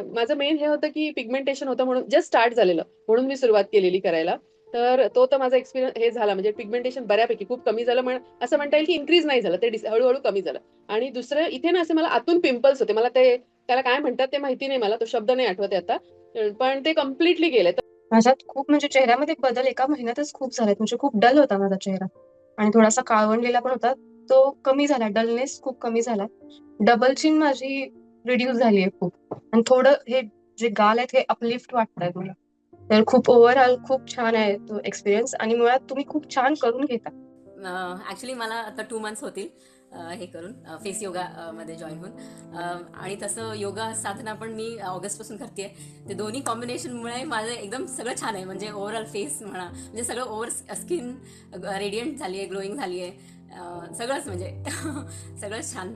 माझं मेन हे होतं की पिगमेंटेशन होतं म्हणून जस्ट स्टार्ट झालेलं म्हणून मी सुरुवात केलेली करायला. तर तो तर माझा एक्सपिरियन्स हे झाला म्हणजे पिगमेंटेशन बऱ्यापैकी खूप कमी झालं असं म्हणता येईल की इन्क्रीज नाही झालं ते हळूहळू कमी झालं. आणि दुसरं इथे ना असे मला आतून पिंपल्स होते मला ते त्याला काय म्हणतात ते माहिती नाही मला तो शब्द नाही आठवत आता. पण ते कम्प्लिटली गेले. माझ्यात खूप म्हणजे चेहऱ्यामध्ये बदल एका महिन्यातच खूप झालाय. म्हणजे खूप डल होता माझा चेहरा आणि थोडासा काळवंडलेला पण होता. तो कमी झाला, डलनेस खूप कमी झाला. डबल चिन माझी रिड्यूस झालीये खूप आणि थोडं हे जे गाल आहेत हे अपलिफ्ट वाटतंय मला. तर खूप ओव्हरऑल खूप छान आहे तो एक्सपिरियन्स आणि मुळात तुम्ही खूप छान करून घेता. ॲक्च्युली मला आता 2 मंथ्स होतील हे करून फेस योगा मध्ये जॉईन होऊन. आणि तसं योगा साधना पण मी ऑगस्टपासून करते. ते दोन्ही कॉम्बिनेशनमुळे माझं एकदम सगळं छान आहे. म्हणजे ओव्हरऑल फेस म्हणा, म्हणजे सगळं ओव्हर स्किन रेडियंट झाली आहे, ग्लोईंग झाली आहे, सगळंच म्हणजे सगळंच छान.